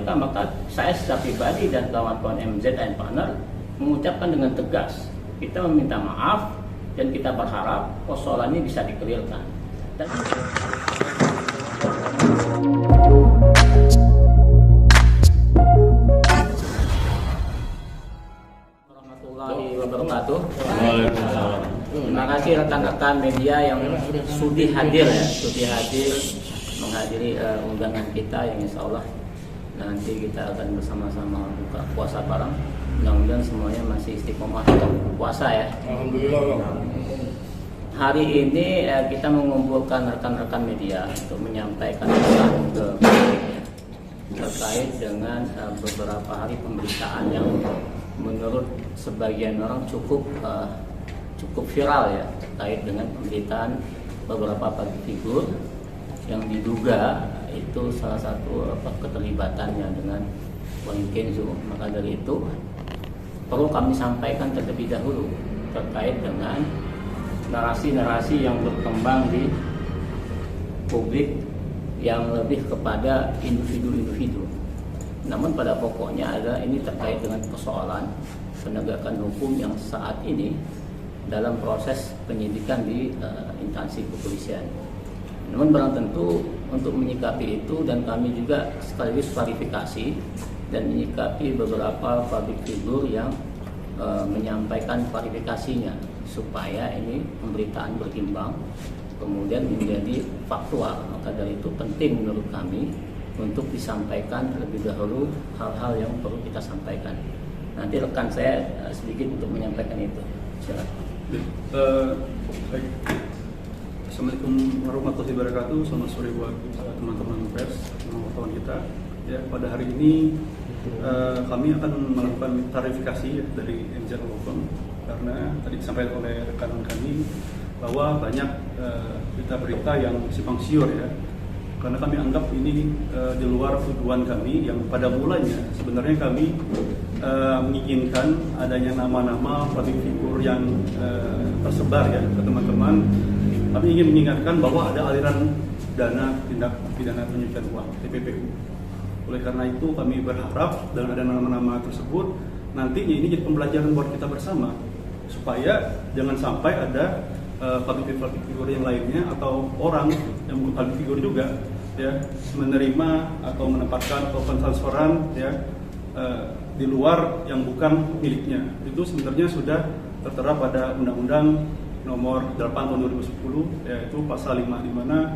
Maka saya secara pribadi dan kawan-kawan MZN Partner mengucapkan dengan tegas, kita meminta maaf dan kita berharap persoalan ini bisa dikelirkan. Warahmatullahi wabarakatuh. Terima kasih rekan-rekan media yang sudi hadir menghadiri undangan kita yang insya Allah nanti kita akan bersama-sama buka puasa bareng. Mudah-mudahan semuanya masih istiqomah untuk puasa ya. Alhamdulillah. Hari ini kita mengumpulkan rekan-rekan media untuk menyampaikan pesan ke publik terkait dengan beberapa hari pemberitaan yang menurut sebagian orang cukup viral ya, terkait dengan pemberitaan beberapa public figure yang diduga itu salah satu keterlibatannya dengan Wahyu Kenzo. Maka dari itu perlu kami sampaikan terlebih dahulu terkait dengan narasi-narasi yang berkembang di publik yang lebih kepada individu-individu. Namun pada pokoknya adalah ini terkait dengan persoalan penegakan hukum yang saat ini dalam proses penyidikan di instansi kepolisian. Namun barang tentu untuk menyikapi itu dan kami juga sekaligus klarifikasi dan menyikapi beberapa public figure yang menyampaikan klarifikasinya supaya ini pemberitaan berimbang kemudian menjadi faktual. Maka dari itu penting menurut kami untuk disampaikan terlebih dahulu hal-hal yang perlu kita sampaikan. Nanti rekan saya sedikit untuk menyampaikan itu. Silakan. Baik. Assalamualaikum warahmatullahi wabarakatuh. Selamat sore buat teman-teman pers, teman-teman kita. Ya, pada hari ini kami akan melakukan klarifikasi ya, dari MZ Law karena tadi disampaikan oleh rekan kami bahwa banyak berita-berita yang simpang siur ya. Karena kami anggap ini di luar tujuan kami yang pada mulanya sebenarnya kami menginginkan adanya nama-nama public figure yang tersebar ya ke teman-teman. Kami ingin mengingatkan bahwa ada aliran dana tindak pidana pencucian uang (TPPU). Oleh karena itu kami berharap dengan ada nama-nama tersebut nantinya ini jadi pembelajaran buat kita bersama supaya jangan sampai ada public figure yang lainnya atau orang yang bukan public figure juga ya menerima atau menempatkan token transferan ya di luar yang bukan miliknya. Itu sebenarnya sudah tertera pada Undang-Undang Nomor 8 Tahun 2010 yaitu pasal 5 di mana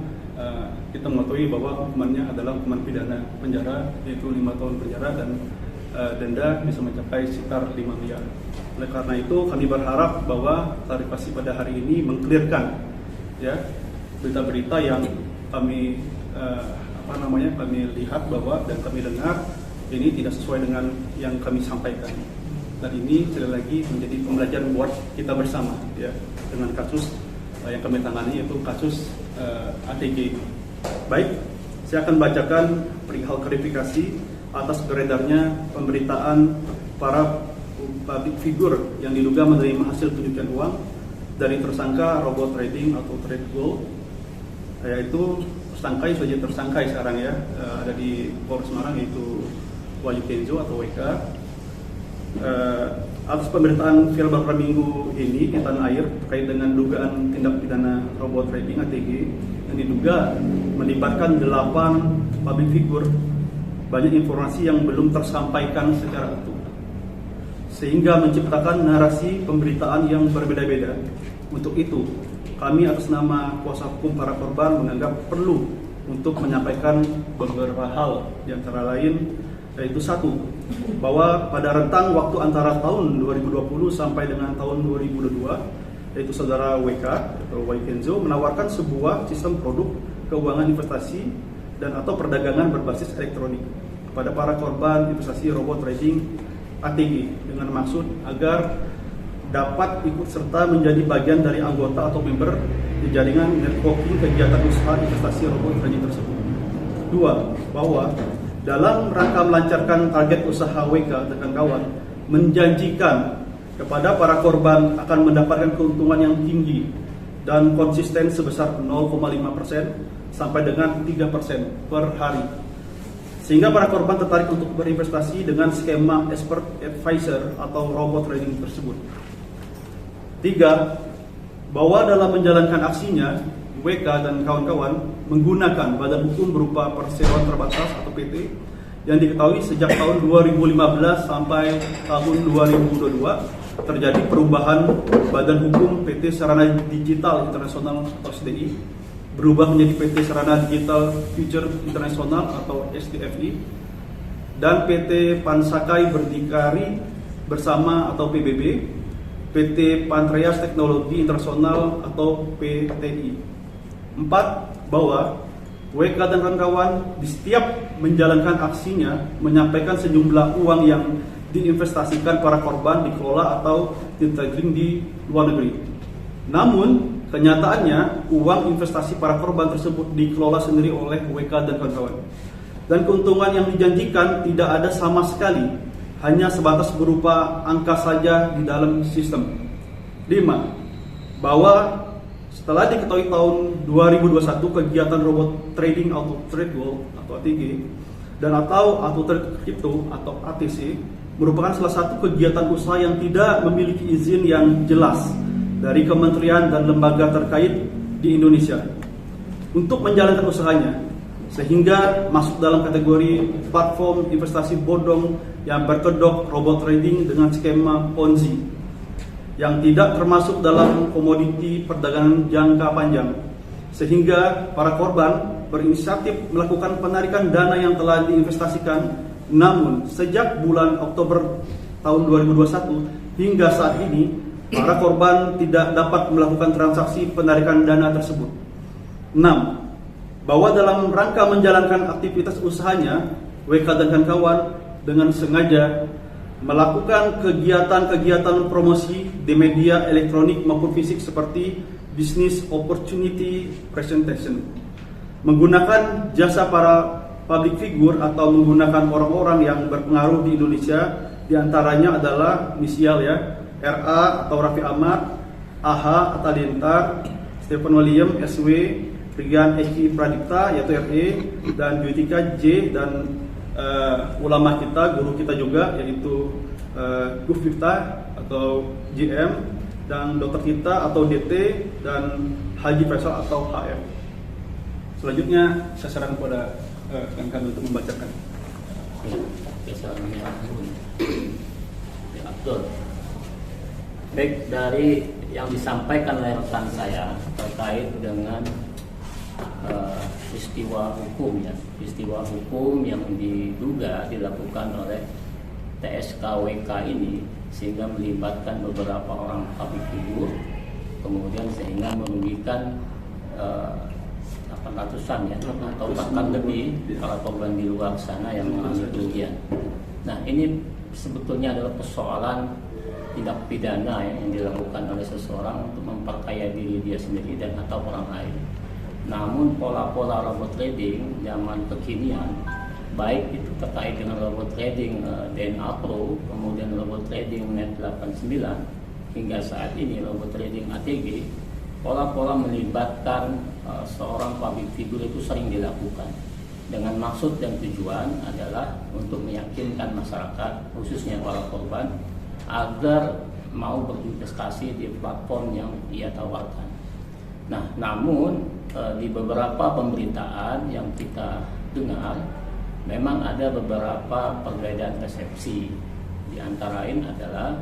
kita mengetahui bahwa hukumannya adalah hukuman pidana penjara yaitu 5 tahun penjara dan denda bisa mencapai sekitar 5 miliar. Oleh karena itu kami berharap bahwa klarifikasi pada hari ini mengklirkan ya berita-berita yang kami kami lihat bahwa dan kami dengar ini tidak sesuai dengan yang kami sampaikan. Dan ini sekali lagi menjadi pembelajaran buat kita bersama ya dengan kasus yang kami tangani yaitu kasus ATG. Baik, saya akan bacakan perihal klarifikasi atas beredarnya pemberitaan para public figure yang diduga menerima hasil pencucian uang dari tersangka robot trading atau trade gold, yaitu tersangka sekarang ya ada di Polres Semarang yaitu Wahyu Kenzo atau WK. Atas pemberitaan viral beberapa minggu ini di tanah air terkait dengan dugaan tindak pidana robot trading ATG yang diduga melibatkan 8 public figure, banyak informasi yang belum tersampaikan secara utuh sehingga menciptakan narasi pemberitaan yang berbeda-beda. Untuk itu kami atas nama kuasa hukum para korban menganggap perlu untuk menyampaikan beberapa hal, di antara lain yaitu satu, bahwa pada rentang waktu antara tahun 2020 sampai dengan tahun 2022 yaitu saudara WK atau Wahyu Kenzo menawarkan sebuah sistem produk keuangan investasi dan atau perdagangan berbasis elektronik kepada para korban investasi robot trading ATG dengan maksud agar dapat ikut serta menjadi bagian dari anggota atau member di jaringan networking kegiatan usaha investasi robot trading tersebut. Dua, bahwa dalam rangka melancarkan target usaha WK dan kawan menjanjikan kepada para korban akan mendapatkan keuntungan yang tinggi dan konsisten sebesar 0,5% sampai dengan 3% per hari sehingga para korban tertarik untuk berinvestasi dengan skema expert advisor atau robot trading tersebut. 3. Bahwa dalam menjalankan aksinya, WK dan kawan-kawan menggunakan badan hukum berupa perseroan terbatas atau PT yang diketahui sejak tahun 2015 sampai tahun 2022 terjadi perubahan badan hukum PT Sarana Digital Internasional atau SDI berubah menjadi PT Sarana Digital Future Internasional atau SDFI dan PT Pansakai Berdikari Bersama atau PBB, PT Pantreas Teknologi Internasional atau PTI. 4. Bahwa WK dan kawan-kawan di setiap menjalankan aksinya menyampaikan sejumlah uang yang diinvestasikan para korban dikelola atau ditrading di luar negeri. Namun kenyataannya uang investasi para korban tersebut dikelola sendiri oleh WK dan kawan-kawan. Dan keuntungan yang dijanjikan tidak ada sama sekali, hanya sebatas berupa angka saja di dalam sistem. 5. Bahwa setelah diketahui tahun 2021 kegiatan robot trading Auto Trade World atau ATG dan atau Auto Trade Crypto atau ATC merupakan salah satu kegiatan usaha yang tidak memiliki izin yang jelas dari kementerian dan lembaga terkait di Indonesia untuk menjalankan usahanya, sehingga masuk dalam kategori platform investasi bodong yang berkedok robot trading dengan skema Ponzi yang tidak termasuk dalam komoditi perdagangan jangka panjang, sehingga para korban berinisiatif melakukan penarikan dana yang telah diinvestasikan. Namun sejak bulan Oktober tahun 2021 hingga saat ini para korban tidak dapat melakukan transaksi penarikan dana tersebut. 6. Bahwa dalam rangka menjalankan aktivitas usahanya, WK dan kawan dengan sengaja melakukan kegiatan-kegiatan promosi di media elektronik maupun fisik seperti business opportunity presentation, menggunakan jasa para public figure atau menggunakan orang-orang yang berpengaruh di Indonesia, diantaranya adalah inisial ya, RA atau Raffi Ahmad, AH Atta Lintar, Stephen William SW, Rian Eki Pradipta yaitu RE, dan Juitika J, dan ulama kita, guru kita juga yaitu Guf Miftah atau GM, dan dokter kita atau DT, dan Haji Faisal atau HF. Selanjutnya saya sarankan kepada rekan-rekan untuk membacakan. Ya, betul. Baik, dari yang disampaikan oleh rekan saya terkait dengan peristiwa hukum yang diduga dilakukan oleh TSKWK ini, sehingga melibatkan beberapa orang public figure, kemudian sehingga merugikan 800-an ya, atau bahkan lebih para korban di luar sana yang mengalami kerugian. Nah, ini sebetulnya adalah persoalan tindak pidana yang dilakukan oleh seseorang untuk memperkaya diri dia sendiri dan atau orang lain. Namun pola-pola robot trading zaman kekinian, baik itu terkait dengan robot trading DNA Pro, kemudian robot trading Net89, hingga saat ini robot trading ATG, pola-pola melibatkan seorang public figure itu sering dilakukan dengan maksud dan tujuan adalah untuk meyakinkan masyarakat, khususnya para korban, agar mau berinvestasi di platform yang ia tawarkan. Nah, namun di beberapa pemberitaan yang kita dengar, memang ada beberapa perbedaan persepsi. Di antara lain adalah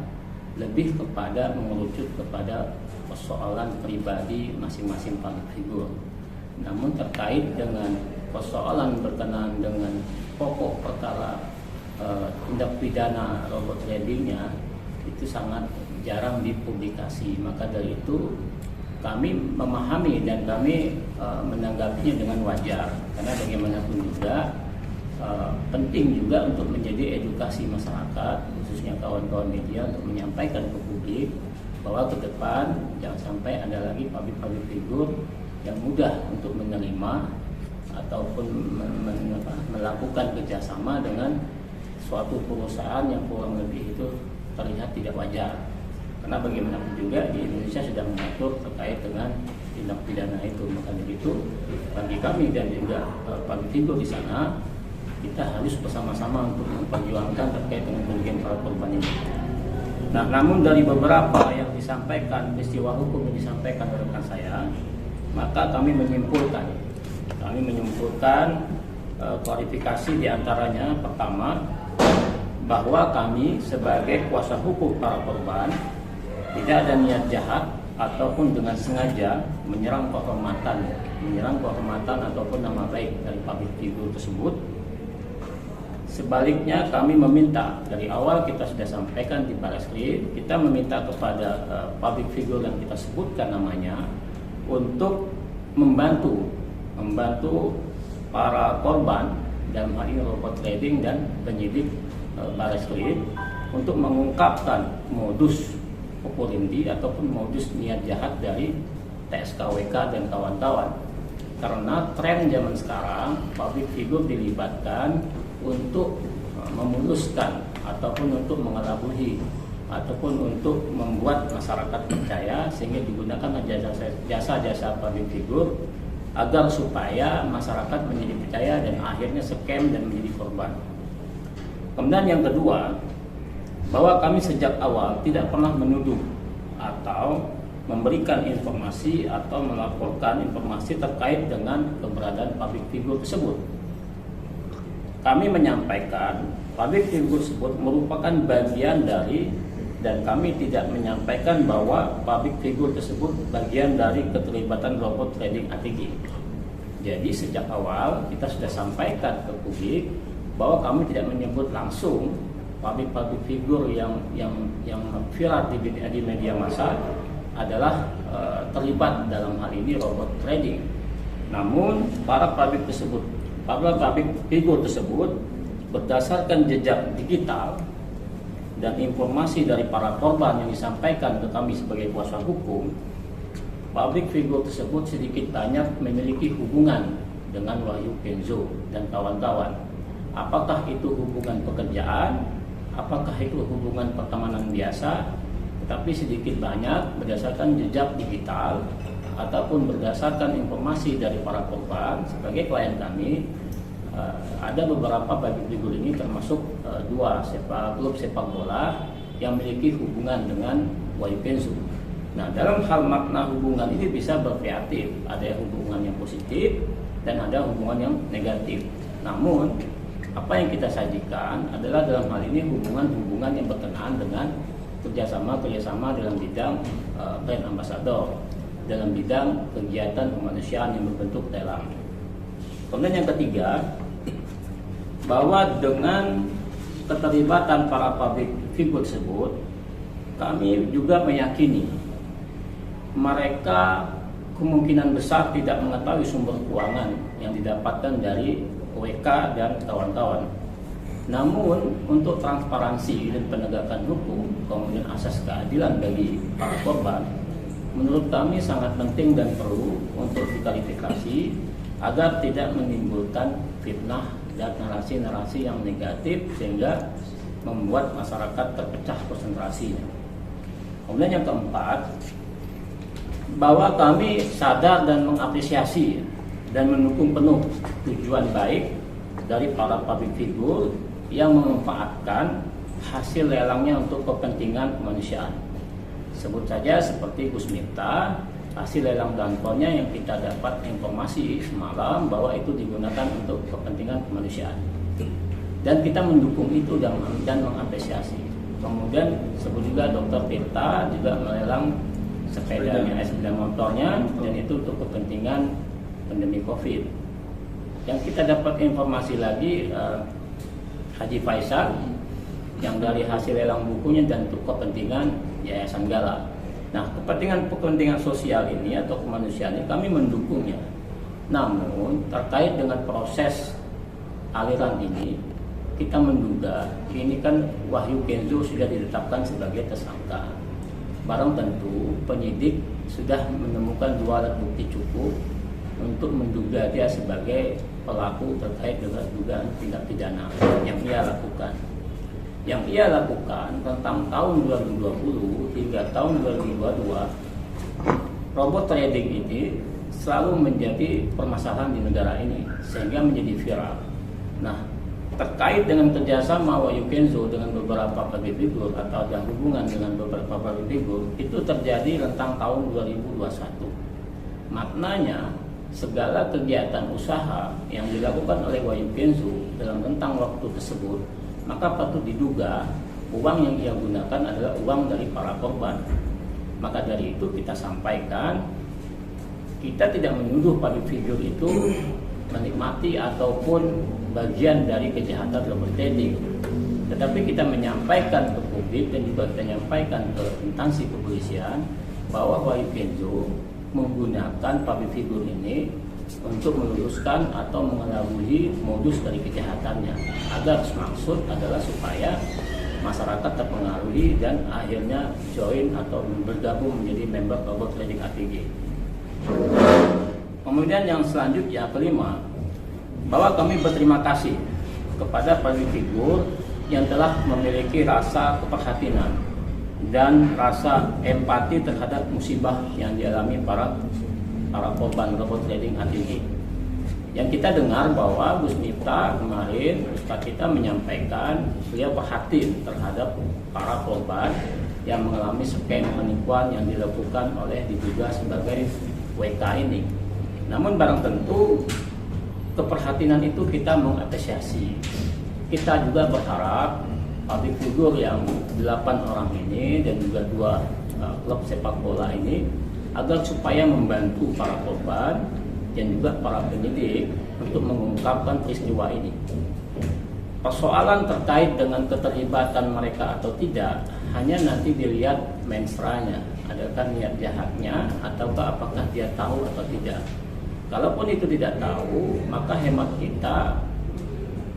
lebih kepada mengerucut kepada persoalan pribadi masing-masing public figure. Namun terkait dengan persoalan berkenaan dengan pokok perkara tindak pidana robot tradingnya, itu sangat jarang dipublikasi. Maka dari itu kami memahami dan kami menanggapinya dengan wajar, karena bagaimanapun juga penting juga untuk menjadi edukasi masyarakat, khususnya kawan-kawan media, untuk menyampaikan ke publik bahwa ke depan jangan sampai ada lagi public figure yang mudah untuk menerima ataupun melakukan kerjasama dengan suatu perusahaan yang kurang lebih itu terlihat tidak wajar. Karena bagaimanapun juga di Indonesia sudah mengatur terkait dengan tindak pidana itu. Maka begitu bagi kami dan juga public figure di sana, kita harus bersama-sama untuk memperjuangkan terkait dengan kerugian para korban ini. Nah, namun dari beberapa yang disampaikan, peristiwa hukum yang disampaikan oleh rekan saya, maka kami menyimpulkan klarifikasi diantaranya. Pertama, bahwa kami sebagai kuasa hukum para korban tidak ada niat jahat ataupun dengan sengaja menyerang kehormatan ataupun nama baik dari public figure tersebut. Sebaliknya kami meminta, dari awal kita sudah sampaikan di Barreskrim, kita meminta kepada public figure yang kita sebutkan namanya untuk membantu para korban dalam hal ini robot trading dan penyidik Barreskrim untuk mengungkapkan modus operandi ataupun modus niat jahat dari TSKWK dan kawan-kawan. Karena tren zaman sekarang public figure dilibatkan untuk memuluskan ataupun untuk mengelabui ataupun untuk membuat masyarakat percaya, sehingga digunakan jasa-jasa public figure agar supaya masyarakat menjadi percaya dan akhirnya scam dan menjadi korban. Kemudian yang kedua, bahwa kami sejak awal tidak pernah menuduh atau memberikan informasi atau melaporkan informasi terkait dengan keberadaan public figure tersebut. Kami menyampaikan public figure tersebut merupakan bagian dari, dan kami tidak menyampaikan bahwa public figure tersebut bagian dari keterlibatan robot trading ATG. Jadi sejak awal kita sudah sampaikan ke publik bahwa kami tidak menyebut langsung public figure yang viral di media massa adalah terlibat dalam hal ini robot trading. Namun para public figure tersebut berdasarkan jejak digital dan informasi dari para korban yang disampaikan ke kami sebagai kuasa hukum, public figure tersebut sedikit banyak memiliki hubungan dengan Wahyu Kenzo dan kawan-kawan. Apakah itu hubungan pekerjaan, apakah itu hubungan pertemanan biasa, tetapi sedikit banyak berdasarkan jejak digital ataupun berdasarkan informasi dari para korban sebagai klien kami. Ada beberapa public figure ini termasuk dua klub sepak bola yang memiliki hubungan dengan Wahyu Kenzo. Nah, dalam hal makna hubungan ini bisa bervariatif, ada hubungan yang positif dan ada hubungan yang negatif. Namun apa yang kita sajikan adalah dalam hal ini hubungan yang berkenaan dengan kerjasama dalam bidang brand ambassador, dalam bidang kegiatan kemanusiaan yang berbentuk lelang. Kemudian yang ketiga, bahwa dengan keterlibatan para public figure tersebut, kami juga meyakini mereka kemungkinan besar tidak mengetahui sumber keuangan yang didapatkan dari WK dan kawan-kawan. Namun untuk transparansi dan penegakan hukum, kemudian asas keadilan bagi para korban, menurut kami sangat penting dan perlu untuk diklarifikasi agar tidak menimbulkan fitnah dan narasi-narasi yang negatif sehingga membuat masyarakat terpecah konsentrasinya. Kemudian yang keempat, bahwa kami sadar dan mengapresiasi dan mendukung penuh tujuan baik dari para public figure yang memanfaatkan hasil lelangnya untuk kepentingan kemanusiaan. Sebut saja seperti Gus Miftah, hasil lelang danponnya yang kita dapat informasi semalam bahwa itu digunakan untuk kepentingan kemanusiaan. Dan kita mendukung itu dan mengapresiasi. Kemudian sebut juga Dr. Tirta juga melelang sepedanya, sepeda motornya, dan itu untuk kepentingan pandemi COVID. Yang kita dapat informasi lagi Haji Faisal yang dari hasil lelang bukunya dan untuk kepentingan Yayasan Gala. Nah, kepentingan sosial ini atau kemanusiaan ini kami mendukungnya. Namun terkait dengan proses aliran ini, kita menduga ini kan Wahyu Kenzo sudah ditetapkan sebagai tersangka. Barang tentu penyidik sudah menemukan dua alat bukti cukup untuk menduga dia sebagai pelaku terkait dengan dugaan tindak pidana yang ia lakukan. Yang ia lakukan tentang tahun 2020 hingga tahun 2022, robot trading ini selalu menjadi permasalahan di negara ini sehingga menjadi viral. Nah, terkait dengan kerjasama Wahyu Kenzo dengan beberapa public figure atau ada hubungan dengan beberapa public figure itu terjadi rentang tahun 2021. Maknanya segala kegiatan usaha yang dilakukan oleh Wahyu Kenzo dalam rentang waktu tersebut, maka patut diduga uang yang ia gunakan adalah uang dari para korban. Maka dari itu kita sampaikan, kita tidak menuduh public figure itu menikmati ataupun bagian dari kejahatan robot trading, tetapi kita menyampaikan ke publik dan juga kita menyampaikan ke instansi kepolisian bahwa Wahyu Kenzo menggunakan public figure ini untuk meluruskan atau mengelabui modus dari kejahatannya, agar maksud adalah supaya masyarakat terpengaruhi dan akhirnya join atau bergabung menjadi member robot trading ATG. Kemudian yang selanjutnya kelima, bahwa kami berterima kasih kepada public figure yang telah memiliki rasa keprihatinan dan rasa empati terhadap musibah yang dialami para korban robot trading ATG. Yang kita dengar bahwa Gus Miftah kemarin Ustaz kita menyampaikan beliau perhatian terhadap para korban yang mengalami skema penipuan yang dilakukan oleh diduga sebagai WK ini. Namun barang tentu keperhatian itu kita mengapresiasi. Kita juga berharap public figure yang 8 orang ini dan juga 2 klub sepak bola ini agar supaya membantu para korban dan juga para penyidik untuk mengungkapkan peristiwa ini. Persoalan terkait dengan keterlibatan mereka atau tidak hanya nanti dilihat mensranya, adakah niat jahatnya ataukah apakah dia tahu atau tidak. Kalaupun itu tidak tahu, maka hemat kita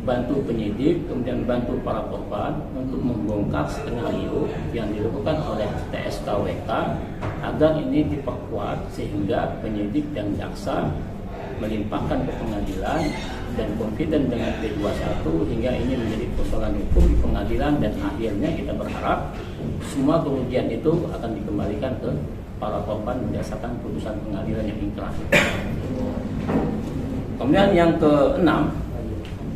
bantu penyidik, kemudian bantu para korban untuk membongkar skenario yang dilakukan oleh TSKWK agar ini diperkuat sehingga penyidik dan jaksa melimpahkan ke pengadilan dan confident dengan P21 hingga ini menjadi persoalan hukum di pengadilan, dan akhirnya kita berharap semua kerugian itu akan dikembalikan ke para korban berdasarkan putusan pengadilan yang inkrah. Kemudian yang keenam,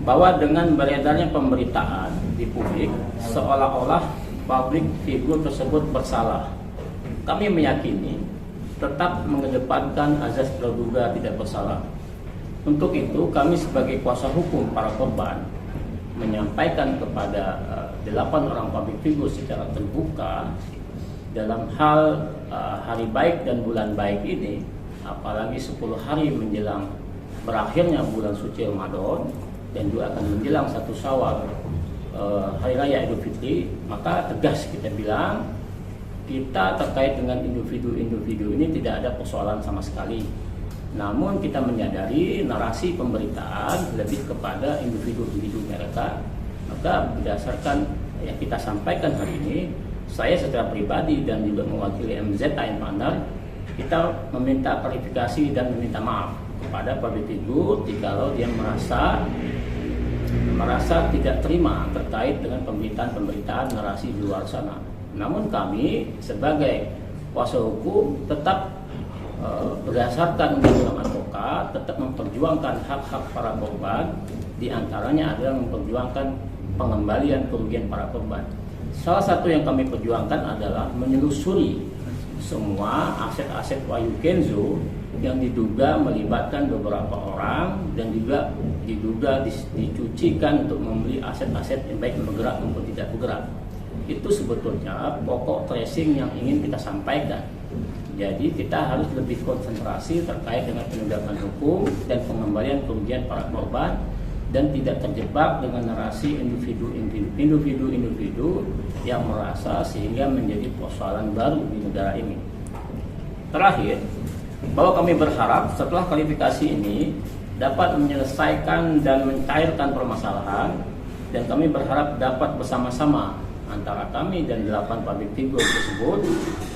bahwa dengan beredarnya pemberitaan di publik seolah-olah publik figur tersebut bersalah, kami meyakini tetap mengedepankan azas praduga tidak bersalah. Untuk itu kami sebagai kuasa hukum para korban menyampaikan kepada 8 orang public figure secara terbuka dalam hal hari baik dan bulan baik ini, apalagi 10 hari menjelang berakhirnya bulan suci Ramadan dan juga akan menjelang 1 Syawal, hari raya Idul Fitri, maka tegas kita bilang kita terkait dengan individu-individu ini tidak ada persoalan sama sekali. Namun kita menyadari narasi pemberitaan lebih kepada individu-individu mereka. Maka berdasarkan yang kita sampaikan hari ini, saya secara pribadi dan juga mewakili MZ Ain Mandar, kita meminta klarifikasi dan meminta maaf kepada public figure jikalau dia merasa tidak terima terkait dengan pemberitaan narasi di luar sana. Namun kami sebagai kuasa hukum tetap berdasarkan undang-undang advokat tetap memperjuangkan hak-hak para korban, diantaranya adalah memperjuangkan pengembalian kerugian para korban. Salah satu yang kami perjuangkan adalah menyelusuri semua aset-aset Wahyu Kenzo yang diduga melibatkan beberapa orang dan juga diduga dicucikan untuk membeli aset-aset yang baik bergerak maupun tidak bergerak. Itu sebetulnya pokok tracing yang ingin kita sampaikan. Jadi kita harus lebih konsentrasi terkait dengan penegakan hukum dan pengembalian kerugian para korban dan tidak terjebak dengan narasi individu yang merasa sehingga menjadi persoalan baru di negara ini. Terakhir, bahwa kami berharap setelah klarifikasi ini dapat menyelesaikan dan mencairkan permasalahan, dan kami berharap dapat bersama-sama antara kami dan 8 public figure tersebut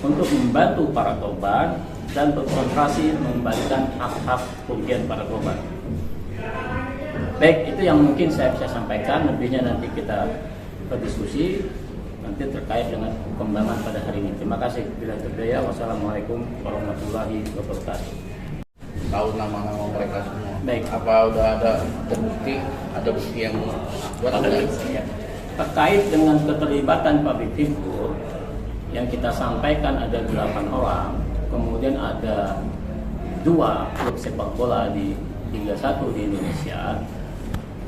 untuk membantu para korban dan berkonsentrasi mengembalikan hak-hak kerugian para korban. Baik, itu yang mungkin saya bisa sampaikan. Lebihnya nanti kita berdiskusi nanti terkait dengan perkembangan pada hari ini. Terima kasih. Bila berdaya, wassalamualaikum warahmatullahi wabarakatuh. Tahu nama-nama mereka semua. Baik. Apa udah ada terbukti, ada bukti yang buat Ya. Terkait dengan keterlibatan public figure yang kita sampaikan ada 8 orang, kemudian ada 2 klub sepak bola di Liga 1 di Indonesia.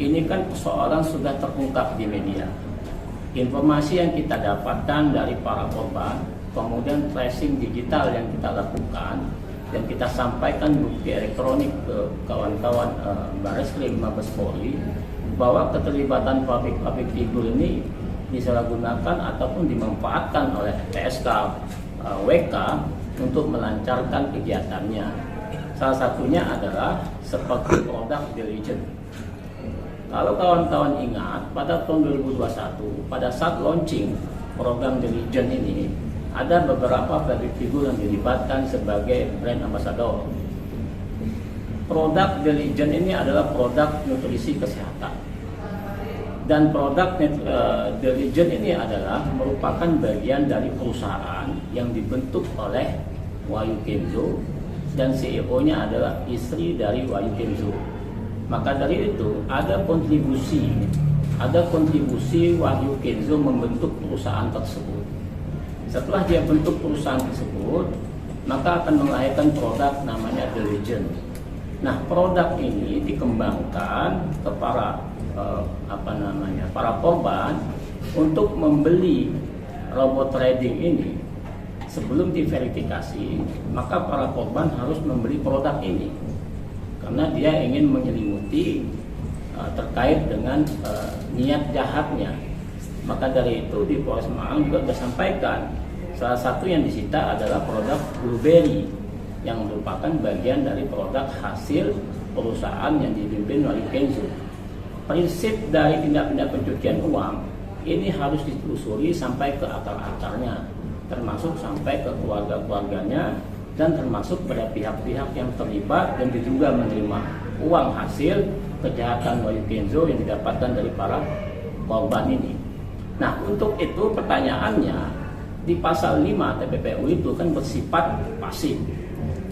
Ini kan persoalan sudah terungkap di media. Informasi yang kita dapatkan dari para korban, kemudian tracing digital yang kita lakukan, dan kita sampaikan bukti elektronik ke kawan-kawan Barreskrim Mabes Polri bahwa keterlibatan public figure ini disalahgunakan ataupun dimanfaatkan oleh PSK WK untuk melancarkan kegiatannya. Salah satunya adalah seperti produk diligence. Kalau kawan-kawan ingat, pada tahun 2021, pada saat launching program diligence ini, ada beberapa public figure yang dilibatkan sebagai brand ambassador. Produk diligence ini adalah produk nutrisi kesehatan. Dan produk diligence ini adalah merupakan bagian dari perusahaan yang dibentuk oleh Wahyu Kenzo, dan CEO-nya adalah istri dari Wahyu Kenzo. Maka dari itu ada kontribusi Wahyu Kenzo membentuk perusahaan tersebut. Setelah dia bentuk perusahaan tersebut, maka akan melahirkan produk namanya diligence. Nah, produk ini dikembangkan ke para korban untuk membeli robot trading ini. Sebelum diverifikasi, maka para korban harus membeli produk ini karena dia ingin menyelimuti terkait dengan niat jahatnya. Maka dari itu di Polres Malang juga sudah sampaikan salah satu yang disita adalah produk Blueberry yang merupakan bagian dari produk hasil perusahaan yang dipimpin oleh Kenzo. Prinsip dari tindak-tindak pencucian uang ini harus ditelusuri sampai ke akar-akarnya, termasuk sampai ke keluarga-keluarganya, dan termasuk pada pihak-pihak yang terlibat dan diduga menerima uang hasil kejahatan Wahyu Kenzo yang didapatkan dari para korban ini. Nah, untuk itu pertanyaannya, di pasal 5 TPPU itu kan bersifat pasif.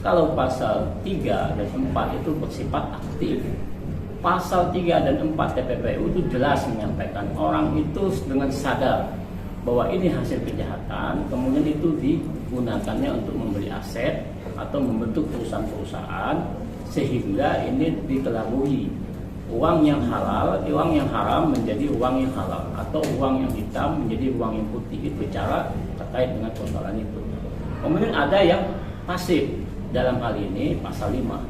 Kalau pasal 3 dan 4 itu bersifat aktif. Pasal 3 dan 4 TPPU itu jelas menyampaikan orang itu dengan sadar bahwa ini hasil kejahatan, kemudian itu digunakannya untuk membeli aset atau membentuk perusahaan-perusahaan sehingga ini dikelabui. Uang yang halal, uang yang haram menjadi uang yang halal, atau uang yang hitam menjadi uang yang putih. Itu cara terkait dengan persoalan itu. Kemudian ada yang pasif, dalam hal ini pasal 5.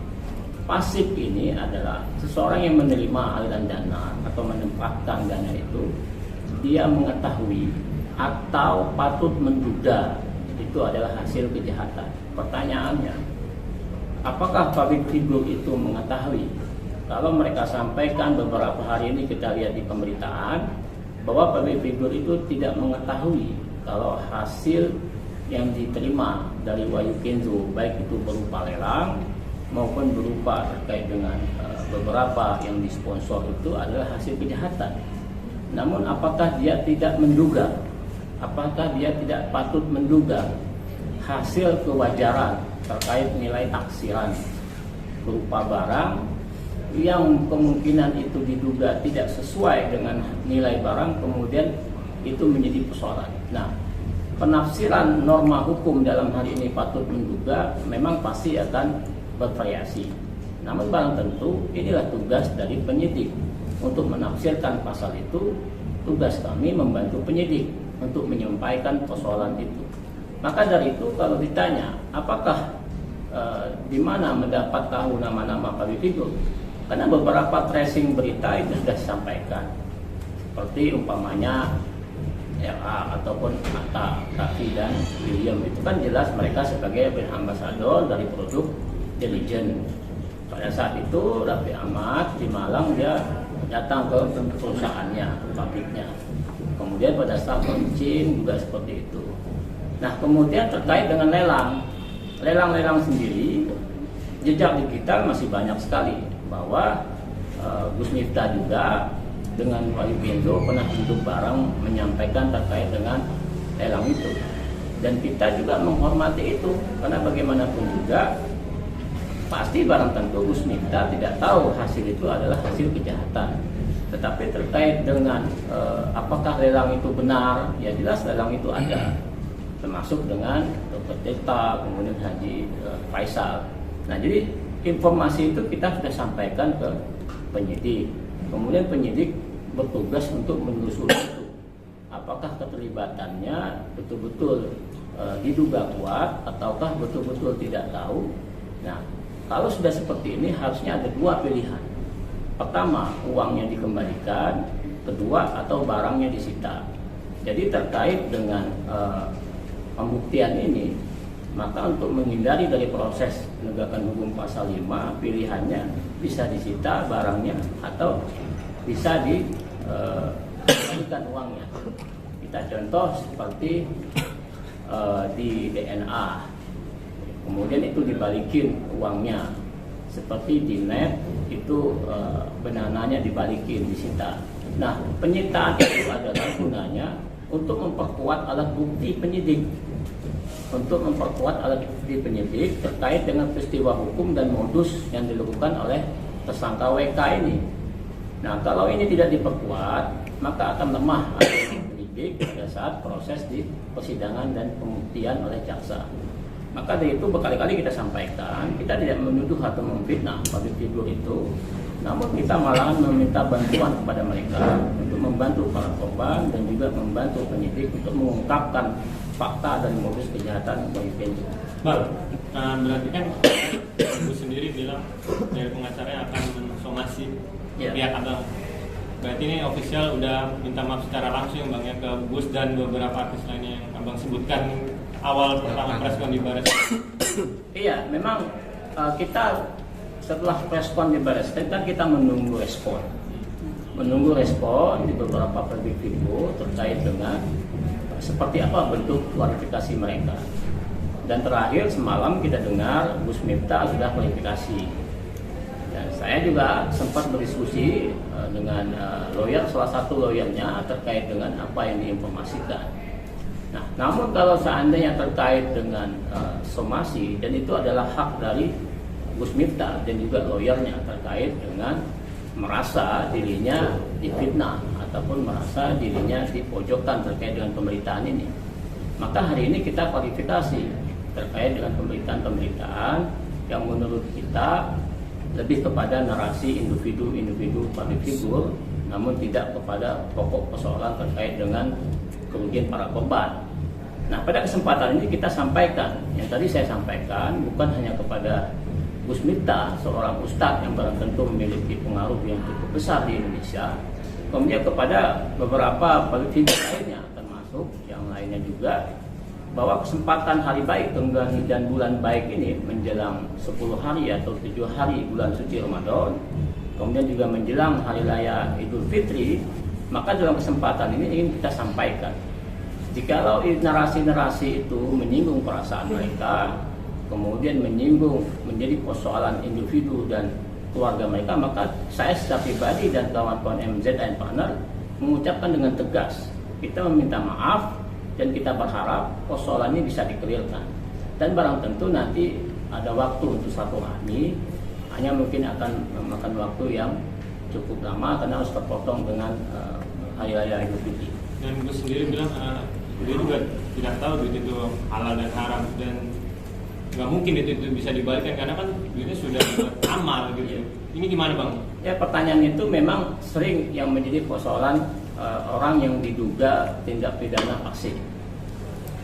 Pasif ini adalah seseorang yang menerima aliran dana atau menempatkan dana itu, dia mengetahui atau patut menduga itu adalah hasil kejahatan. Pertanyaannya, apakah public figure itu mengetahui? Kalau mereka sampaikan beberapa hari ini kita lihat di pemberitaan bahwa public figure itu tidak mengetahui kalau hasil yang diterima dari Wahyu Kenzo, baik itu berupa lelang maupun berupa terkait dengan beberapa yang disponsor itu adalah hasil kejahatan. Namun apakah dia tidak menduga? Apakah dia tidak patut menduga hasil kewajaran terkait nilai taksiran berupa barang yang kemungkinan itu diduga tidak sesuai dengan nilai barang, kemudian itu menjadi persoalan. Nah, penafsiran norma hukum dalam hal ini patut menduga memang pasti akan bervariasi. Namun barang tentu inilah tugas dari penyidik untuk menafsirkan pasal itu. Tugas kami membantu penyidik untuk menyampaikan persoalan itu. Maka dari itu kalau ditanya apakah di mana mendapat tahu nama-nama public figure, karena beberapa tracing berita itu sudah disampaikan, seperti umpamanya RA ataupun Atta, Tafi dan William, itu kan jelas mereka sebagai brand ambassador dari produk diligence. Pada saat itu Raffi Ahmad di Malang dia datang ke perusahaannya, pabriknya. Kemudian pada saat launching juga seperti itu. Nah, kemudian terkait dengan lelang sendiri, jejak digital masih banyak sekali bahwa Gus Miftah juga dengan Wahyu Kenzo pernah duduk bareng menyampaikan terkait dengan lelang itu. Dan kita juga menghormati itu karena bagaimanapun juga pasti barang tentu Gus Miftah tidak tahu hasil itu adalah hasil kejahatan. Tetapi terkait dengan apakah lelang itu benar, ya jelas lelang itu ada, termasuk dengan Dr. Tirta, kemudian Haji Faisal. Nah, jadi informasi itu kita sudah sampaikan ke penyidik. Kemudian penyidik bertugas untuk menelusuri itu. Apakah keterlibatannya betul-betul diduga kuat ataukah betul-betul tidak tahu. Nah, kalau sudah seperti ini harusnya ada dua pilihan. Pertama, uangnya dikembalikan, kedua atau barangnya disita. Jadi terkait dengan pembuktian ini, maka untuk menghindari dari proses penegakan hukum pasal 5, pilihannya bisa disita barangnya atau bisa dikembalikan uangnya. Kita contoh seperti di DNA, kemudian itu dibalikin uangnya. Seperti di net itu benananya dibalikin, disita. Nah, penyitaan itu adalah gunanya untuk memperkuat alat bukti penyidik, terkait dengan peristiwa hukum dan modus yang dilakukan oleh tersangka WK ini. Nah, kalau ini tidak diperkuat, maka akan lemah penyidik pada saat proses di persidangan dan pembuktian oleh jaksa. Maka dari itu berkali-kali kita sampaikan, kita tidak menuduh atau memfitnah public figure itu, namun kita malahan meminta bantuan kepada mereka untuk membantu para korban dan juga membantu penyidik untuk mengungkapkan fakta dan modus kejahatan bagi penyidik. Berarti kan Ibu sendiri bilang dari pengacaranya akan mensomasi pihak Abang. Berarti ini official udah minta maaf secara langsung Bang ya ke Gus dan beberapa artis lainnya yang Abang sebutkan awal pertama preskon di Baris. Iya, memang kita setelah preskon di Baris kan kita menunggu respon di beberapa public figure terkait dengan seperti apa bentuk klarifikasi mereka. Dan terakhir semalam kita dengar Gus Miftah sudah klarifikasi. Dan saya juga sempat berdiskusi dengan salah satu lawyernya terkait dengan apa yang diinformasikan. Nah, namun kalau seandainya terkait dengan somasi, dan itu adalah hak dari Gus Miftah dan juga lawyernya terkait dengan merasa dirinya difitnah ataupun merasa dirinya dipojokkan terkait dengan pemberitaan ini. Maka hari ini kita klarifikasi terkait dengan pemberitaan yang menurut kita lebih kepada narasi individu public figure, namun tidak kepada pokok persoalan terkait dengan kerugian para korban. Nah, pada kesempatan ini kita sampaikan, yang tadi saya sampaikan bukan hanya kepada Gus Miftah, seorang ustadz yang barang tentu memiliki pengaruh yang cukup besar di Indonesia, kemudian kepada beberapa politisi lainnya, termasuk yang lainnya juga, bahwa kesempatan hari baik dan bulan baik ini menjelang 10 hari atau 7 hari bulan suci Ramadan, kemudian juga menjelang hari raya Idul Fitri, maka dalam kesempatan ini ingin kita sampaikan, jikalau narasi-narasi itu menyinggung perasaan mereka, kemudian menyinggung menjadi persoalan individu dan keluarga mereka, maka saya secara pribadi dan kawan-kawan MZN Partner mengucapkan dengan tegas, kita meminta maaf dan kita berharap persoalan ini bisa dikelirkan. Dan barang tentu nanti ada waktu untuk silaturahmi, hanya mungkin akan memakan waktu yang cukup lama karena harus terpotong dengan hari raya Idul Fitri. Dan Gus sendiri bilang dia juga tidak tahu duit itu halal dan haram, dan nggak mungkin itu bisa dibalikan karena kan duitnya sudah buat amal gitu. Ini gimana Bang? Ya, pertanyaan itu memang sering yang menjadi persoalan orang yang diduga tindak pidana fasid.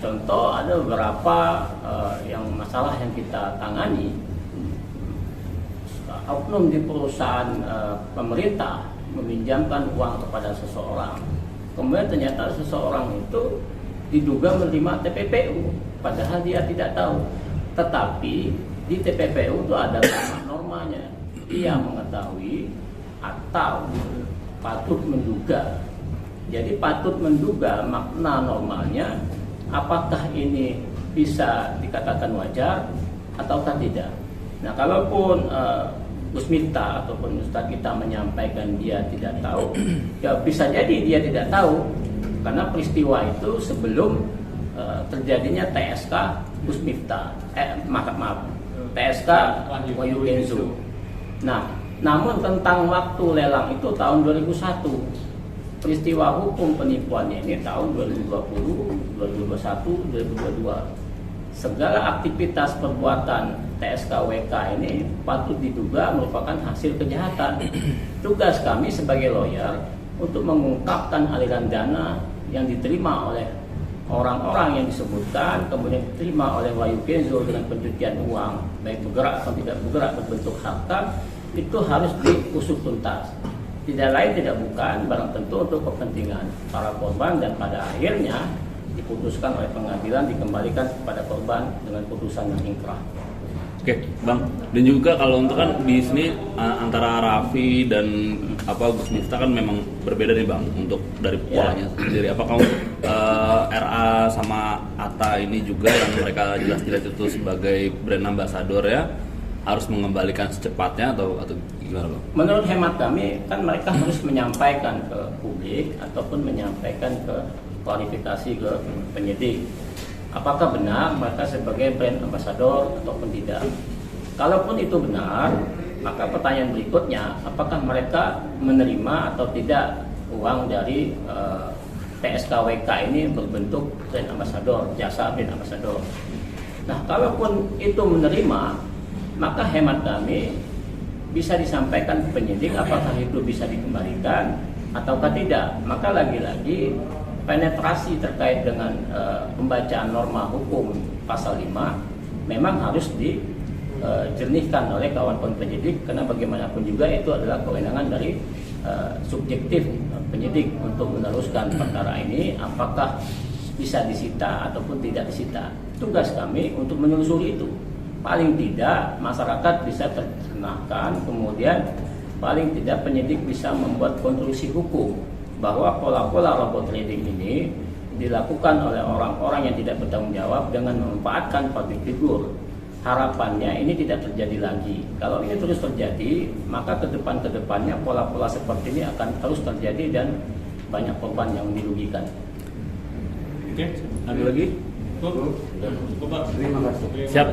Contoh ada beberapa yang masalah yang kita tangani, oknum di perusahaan pemerintah meminjamkan uang kepada seseorang, kemudian ternyata seseorang itu diduga menerima TPPU padahal dia tidak tahu. Tetapi di TPPU itu ada normanya, dia mengetahui atau patut menduga. Jadi patut menduga makna normalnya, apakah ini bisa dikatakan wajar ataukah tidak. Nah, kalaupun Gus Miftah ataupun Ustadz kita menyampaikan dia tidak tahu, ya bisa jadi dia tidak tahu karena peristiwa itu sebelum terjadinya TSK Gus Miftah, TSK Wahyu Kenzo. Nah, namun tentang waktu lelang itu tahun 2001. Peristiwa hukum penipuannya ini tahun 2020, 2021, 2022. Segala aktivitas perbuatan TSKWK ini patut diduga merupakan hasil kejahatan. Tugas kami sebagai lawyer untuk mengungkapkan aliran dana yang diterima oleh orang-orang yang disebutkan, kemudian diterima oleh Wahyu Kenzo dengan pencucian uang, baik bergerak atau tidak bergerak berbentuk harta, itu harus diusut tuntas. Tidak lain tidak bukan barang tentu untuk kepentingan para korban, dan pada akhirnya diputuskan oleh pengadilan dikembalikan kepada korban dengan putusan yang ingkrah. Oke, Bang. Dan juga kalau untuk kan di sini antara Raffi dan Gus Miftah kan memang berbeda nih, Bang, untuk dari polanya sendiri. Apakah untuk RA sama Atta ini juga yang mereka jelas-jelas itu sebagai brand ambassador ya harus mengembalikan secepatnya atau gimana, Bang? Menurut hemat kami kan mereka harus menyampaikan ke publik ataupun menyampaikan ke klarifikasi ke penyidik. Apakah benar mereka sebagai brand ambassador ataupun tidak? Kalaupun itu benar, maka pertanyaan berikutnya, apakah mereka menerima atau tidak uang dari TSKWK ini berbentuk brand ambassador, jasa brand ambassador? Nah, kalaupun itu menerima, maka hemat kami bisa disampaikan ke penyidik apakah itu bisa dikembalikan ataukah tidak. Maka lagi-lagi penetrasi terkait dengan pembacaan norma hukum pasal 5 memang harus dijernihkan oleh kawan-kawan penyidik, karena bagaimanapun juga itu adalah kewenangan dari subjektif penyidik untuk meneruskan perkara ini apakah bisa disita ataupun tidak disita. Tugas kami untuk menelusuri itu. Paling tidak masyarakat bisa tercerahkan, kemudian paling tidak penyidik bisa membuat konklusi hukum bahwa pola-pola robot trading ini dilakukan oleh orang-orang yang tidak bertanggung jawab dengan memanfaatkan public figure. Harapannya ini tidak terjadi lagi. Kalau ini terus terjadi, maka kedepannya pola-pola seperti ini akan terus terjadi dan banyak korban yang dirugikan. Oke, ada lagi? Cukup, Pak. Terima kasih. Siap.